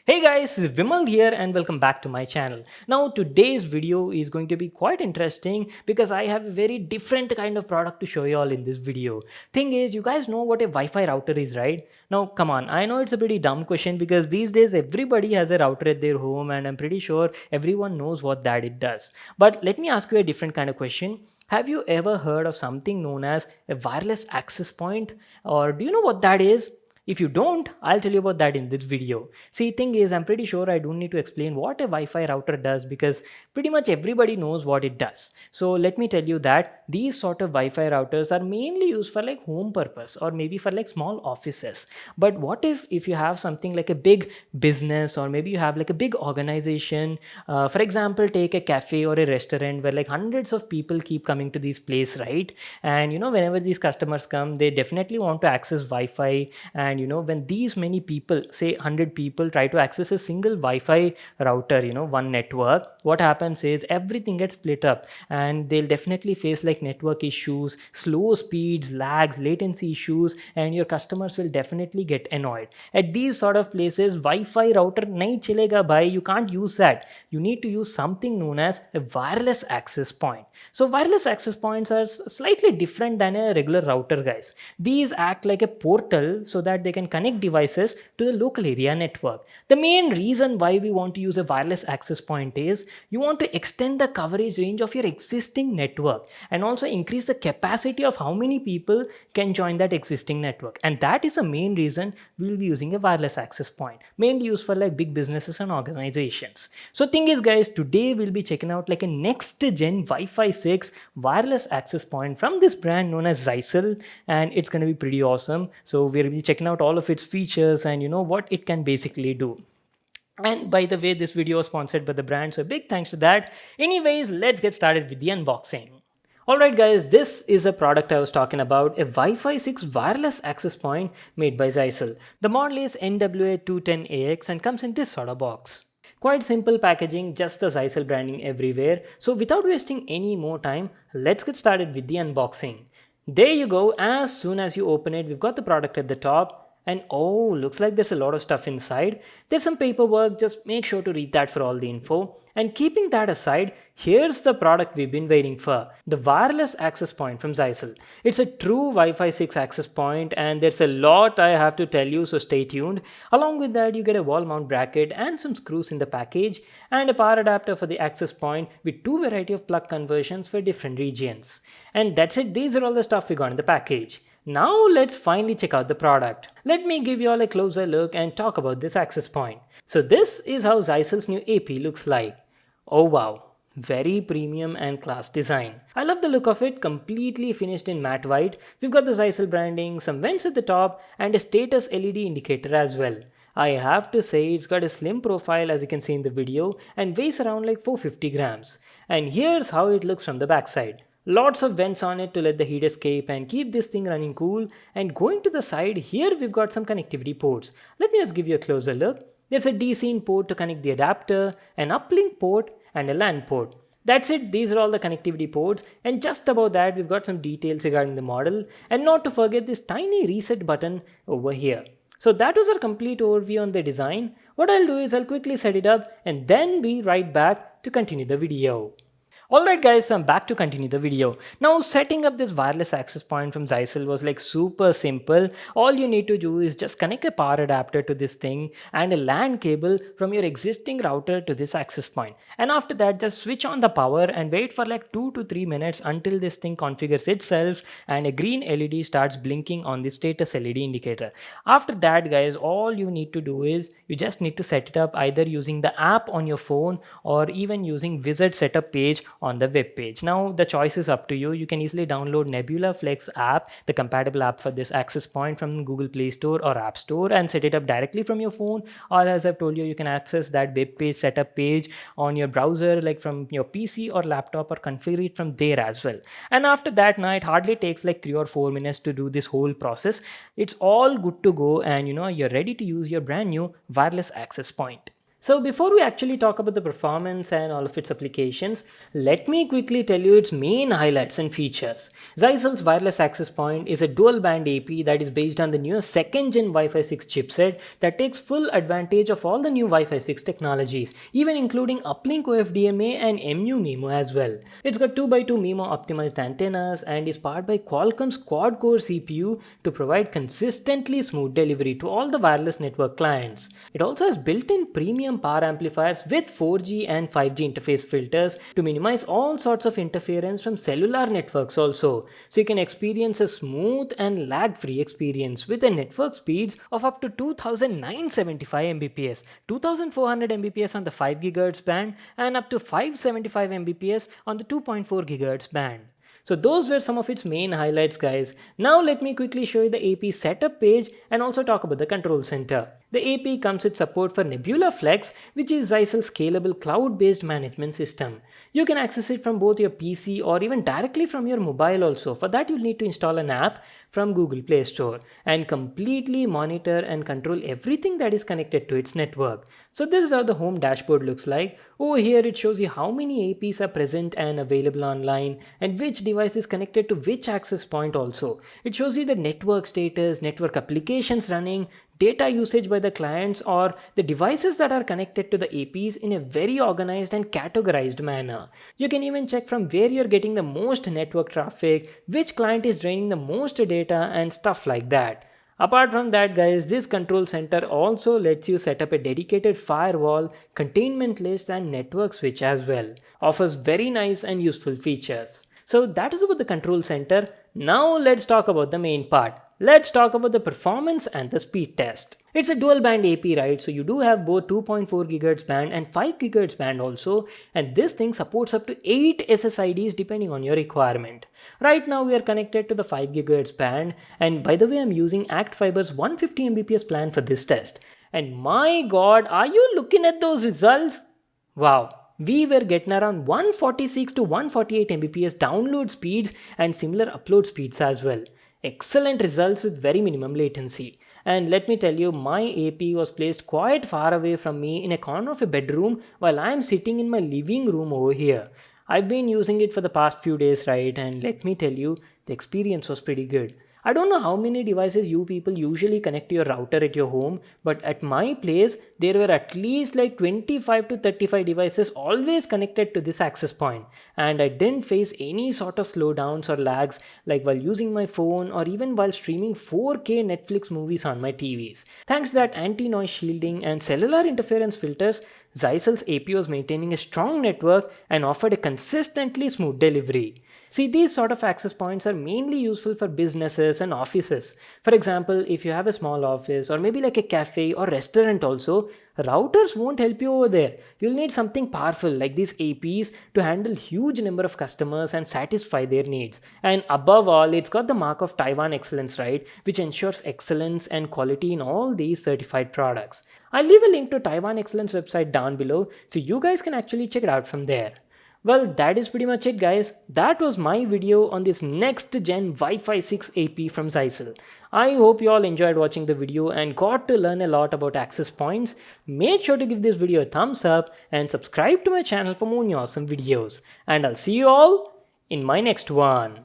Hey guys, this is Vimal here and welcome back to my channel. Now today's video is going to be quite interesting because I have a very different kind of product to show you all in this video. Thing is, you guys know what a Wi-Fi router is, right? Now come on, I know it's a pretty dumb question because these days everybody has a router at their home and I'm pretty sure everyone knows what that it does. But let me ask you a different kind of question. Have you ever heard of something known as a wireless access point? Or do you know what that is? If you don't, I'll tell you about that in this video. See, thing is, I'm pretty sure I don't need to explain what a Wi-Fi router does because pretty much everybody knows what it does. So let me tell you that these sort of Wi-Fi routers are mainly used for like home purpose or maybe for like small offices. But what if you have something like a big business or maybe you have like a big organization? For example, take a cafe or a restaurant where like hundreds of people keep coming to this place, right? And whenever these customers come, they definitely want to access Wi-Fi. And when these many people, say 100 people, try to access a single Wi-Fi router, one network, what happens is everything gets split up and they'll definitely face like network issues, slow speeds, lags, latency issues, and your customers will definitely get annoyed. At these sort of places, Wi-Fi router nahi chalega bhai, you can't use that. You need to use something known as a wireless access point. So wireless access points are slightly different than a regular router, guys. These act like a portal so that they can connect devices to the local area network. The main reason why we want to use a wireless access point is you want to extend the coverage range of your existing network and also increase the capacity of how many people can join that existing network. And that is the main reason we'll be using a wireless access point, mainly used for like big businesses and organizations. So thing is, guys, today we'll be checking out like a next gen Wi-Fi 6 wireless access point from this brand known as Zyxel, and it's going to be pretty awesome. So we'll be checking out all of its features and what it can basically do. And by the way, this video was sponsored by the brand, so big thanks to that. Anyways, let's get started with the unboxing. Alright guys, this is a product I was talking about, a Wi-Fi 6 wireless access point made by Zyxel. The model is NWA210AX and comes in this sort of box. Quite simple packaging, just the Zyxel branding everywhere. So without wasting any more time, let's get started with the unboxing. There you go. As soon as you open it, we've got the product at the top. And oh, looks like there's a lot of stuff inside. There's some paperwork, just make sure to read that for all the info. And keeping that aside, here's the product we've been waiting for, the wireless access point from Zyxel. It's a true Wi-Fi 6 access point and there's a lot I have to tell you, so stay tuned. Along with that, you get a wall mount bracket and some screws in the package and a power adapter for the access point with two variety of plug conversions for different regions. And that's it, these are all the stuff we got in the package. Now let's finally check out the product. Let me give you all a closer look and talk about this access point. So this is how Zyxel's new AP looks like. Oh wow, very premium and class design. I love the look of it, completely finished in matte white. We've got the Zyxel branding, some vents at the top and a status LED indicator as well. I have to say it's got a slim profile as you can see in the video and weighs around like 450 grams. And here's how it looks from the backside. Lots of vents on it to let the heat escape and keep this thing running cool. And going to the side, here we've got some connectivity ports. Let me just give you a closer look. There's a DC in port to connect the adapter, an uplink port and a LAN port. That's it, these are all the connectivity ports, and just above that we've got some details regarding the model, and not to forget this tiny reset button over here. So that was our complete overview on the design. What I'll do is I'll quickly set it up and then be right back to continue the video. Alright guys, so I'm back to continue the video. Now setting up this wireless access point from Zyxel was like super simple. All you need to do is just connect a power adapter to this thing and a LAN cable from your existing router to this access point. And after that, just switch on the power and wait for like 2 to 3 minutes until this thing configures itself and a green LED starts blinking on the status LED indicator. After that guys, all you need to do is you just need to set it up either using the app on your phone or even using wizard setup page on the web page. Now the choice is up to you. You can easily download Nebula Flex app, the compatible app for this access point from Google Play Store or App Store, and set it up directly from your phone, or as I've told you, you can access that web page setup page on your browser like from your PC or laptop or configure it from there as well. And after that, now it hardly takes like 3 or 4 minutes to do this whole process. It's all good to go and you're ready to use your brand new wireless access point. So before we actually talk about the performance and all of its applications, let me quickly tell you its main highlights and features. Zyxel's wireless access point is a dual band AP that is based on the new 2nd gen Wi-Fi 6 chipset that takes full advantage of all the new Wi-Fi 6 technologies, even including uplink OFDMA and MU-MIMO as well. It's got 2x2 MIMO optimized antennas and is powered by Qualcomm's quad-core CPU to provide consistently smooth delivery to all the wireless network clients. It also has built-in premium power amplifiers with 4G and 5G interface filters to minimize all sorts of interference from cellular networks also. So you can experience a smooth and lag-free experience with a network speeds of up to 2975 Mbps, 2400 Mbps on the 5 GHz band and up to 575 Mbps on the 2.4 GHz band. So those were some of its main highlights, guys. Now let me quickly show you the AP setup page and also talk about the control center. The AP comes with support for Nebula Flex, which is Zyxel's scalable cloud-based management system. You can access it from both your PC or even directly from your mobile also. For that, you'll need to install an app from Google Play Store and completely monitor and control everything that is connected to its network. So this is how the home dashboard looks like. Over here, it shows you how many APs are present and available online and which device is connected to which access point also. It shows you the network status, network applications running, data usage by the clients or the devices that are connected to the APs in a very organized and categorized manner. You can even check from where you're getting the most network traffic, which client is draining the most data and stuff like that. Apart from that, guys, this control center also lets you set up a dedicated firewall, containment list and network switch as well. Offers very nice and useful features. So that is about the control center. Now let's talk about the main part. Let's talk about the performance and the speed test. It's a dual band AP, right? So you do have both 2.4 GHz band and 5 GHz band also, and this thing supports up to 8 SSIDs depending on your requirement. Right now we are connected to the 5 GHz band, and by the way I'm using Act Fiber's 150 Mbps plan for this test. And my god, are you looking at those results? Wow. We were getting around 146 to 148 Mbps download speeds and similar upload speeds as well. Excellent results with very minimum latency. And let me tell you, my AP was placed quite far away from me in a corner of a bedroom while I am sitting in my living room over here. I've been using it for the past few days, right? And let me tell you, the experience was pretty good. I don't know how many devices you people usually connect to your router at your home, but at my place, there were at least like 25 to 35 devices always connected to this access point. And I didn't face any sort of slowdowns or lags like while using my phone or even while streaming 4K Netflix movies on my TVs. Thanks to that anti-noise shielding and cellular interference filters, Zyxel's AP was maintaining a strong network and offered a consistently smooth delivery. See, these sort of access points are mainly useful for businesses and offices. For example, if you have a small office or maybe like a cafe or restaurant also, routers won't help you over there. You'll need something powerful like these APs to handle huge number of customers and satisfy their needs. And above all, it's got the mark of Taiwan Excellence, right? Which ensures excellence and quality in all these certified products. I'll leave a link to Taiwan Excellence website down below so you guys can actually check it out from there. Well, that is pretty much it, guys. That was my video on this next gen Wi-Fi 6 AP from Zyxel. I hope you all enjoyed watching the video and got to learn a lot about access points. Make sure to give this video a thumbs up and subscribe to my channel for more awesome videos. And I'll see you all in my next one.